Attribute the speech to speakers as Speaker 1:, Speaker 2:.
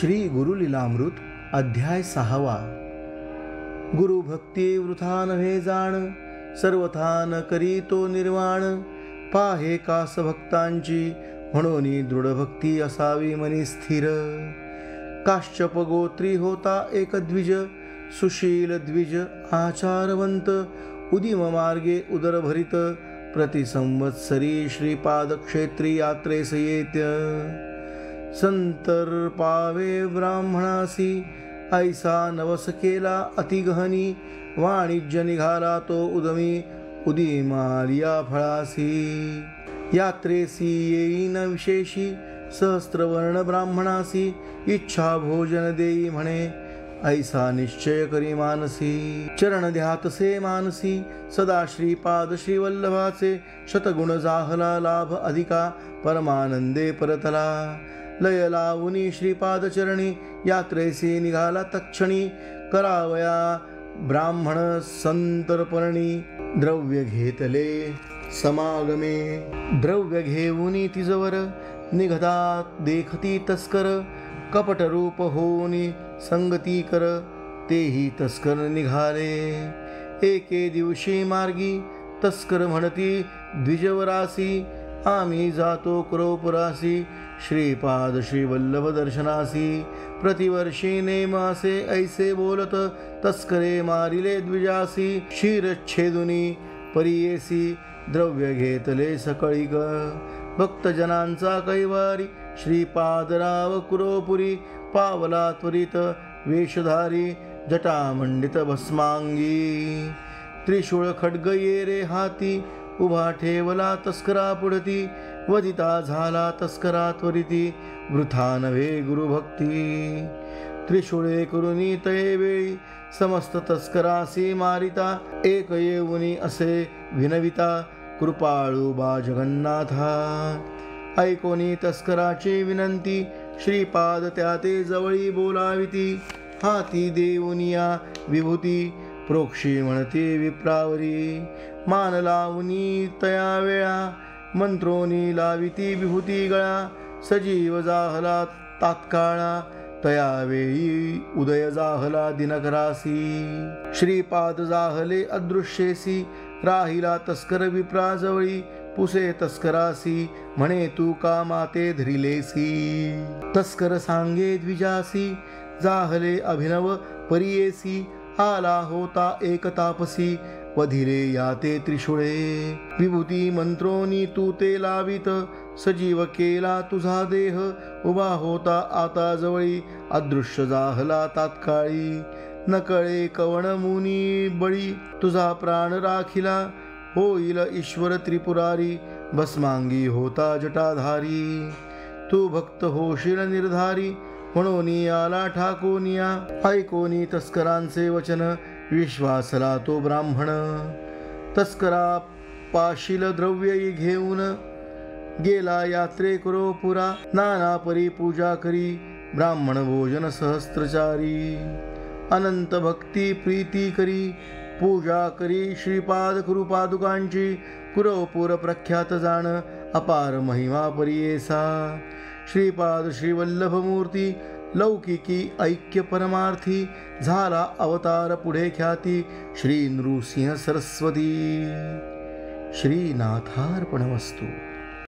Speaker 1: श्री गुरुलीलामृत अध्याय 6. गुरु भक्ती वृथा नव्हे जाण, सर्वथान करी तो निर्वाण. पाहे कास भक्तांची, म्हणून दृढ भक्ती असावी मनी स्थिर. काश्यप गोत्री होता एक द्विज, सुशील द्विज आचारवंत. उदिम मार्गे उदर भरित, प्रति संवत्सरी श्रीपाद क्षेत्री यात्रेस येत्य. संतर पावे ब्राह्मणासी, ऐसा नवस केला अतिगहनी. वाणिज्य निघाला तो उदमी, उदिमालिया फळासी. यात्रेसी येईन विशेषी, सहस्त्रवर्ण ब्राह्मणासी. इच्छा भोजन देई म्हणे, ऐसा निश्चय करी मानसी. चरण ध्यातसे मानसी, सदा श्रीपाद श्रीवल्लभाचे. शतगुण जाहला लाभ अधिका, परमानंदे परतला. लय लावुनी श्रीपाद चरणी, यात्रेसी निघाला तक्षणी. करावया ब्राह्मण संतर्पणी, द्रव्य घेतले समागमे. द्रव्य घेऊनी तिजवर, निघता देखती तस्कर. कपट रूप होऊनी संगती कर, तेही तस्कर निघाले. एके दिवशी मार्गी, तस्कर म्हणती द्विजवरासी. आम्ही जातो कुरोपुरासी, श्रीपाद श्रीवल्लभ दर्शनासी. प्रतिवर्षी नेम असे ऐसे बोलत, तस्करे मारिले द्विजासी. शिरच्छेदुनी परियेसी, द्रव्य घेतले सकळीक. भक्तजनांचा कैवारी, श्रीपादराव कुरोपुरी. पावला त्वरित वेशधारी, जटामंडित भस्मांगी. त्रिशूळ खड्ग ये रे हाती, उभा ठेवला तस्करा पुढती. वदिता झाला तस्करा त्वरिती, वृथा नव्हे गुरुभक्ती. त्रिशूळे करुनी तये वेळी, समस्त तस्करासी मारिता. एक येऊनी असे विनविता, कृपाळू बा जगन्नाथा. ऐकोनी तस्कराची विनंती, श्रीपाद त्या ते जवळी बोलाविती. हाती देऊनिया विभूती, प्रोक्षी म्हणते विप्रावरी. मान लावुनी तया वेळा, मंत्रोनी लाविती विभूती गळा. सजीव जाहला तात्काळा, तया वेळी उदय जाहला दिनकरासी. श्रीपाद जाहले अदृश्येसी, राहिला तस्कर विप्राजवळी. पुसे तस्करासी, म्हणे तू का माते धरिलेसी. तस्कर सांगे द्विजासी, जाहले अभिनव परियेसी. आला होता एक तापसी, वधिले याते त्रिशूळे. विभूती मंत्रोनी तू ते लावित, सजीव केला तुझा देह. उभा होता आता जवळी, अदृश्य जाहला तात्काळी. नकळे कवण मुनी बळी, तुझा प्राण राखिला. होईल ईश्वर त्रिपुरारी, भस्मांगी होता जटाधारी. तू भक्त होशील निर्धारी, म्हणून आला ठाकोनिया. ऐकोनी तस्करांचे वचन, विश्वासला तो ब्राह्मण. तस्करा पाशील द्रव्य घेऊन, गेला यात्रे कुरोपुरा. नाना परी पूजा करी, ब्राह्मण भोजन सहस्त्रचारी. अनंत भक्ती प्रीती करी, पूजा करी श्रीपाद कृपादुकांची. कुरोपुर प्रख्यात जाण, अपार महिमा परियेसा. श्रीपाद श्रीवल्लभ मूर्ती, लौकिकी ऐक्य परमार्थी. झाला अवतार पुढे ख्याती, श्री नृसिंह सरस्वती. श्रीनाथार्पणमस्तु.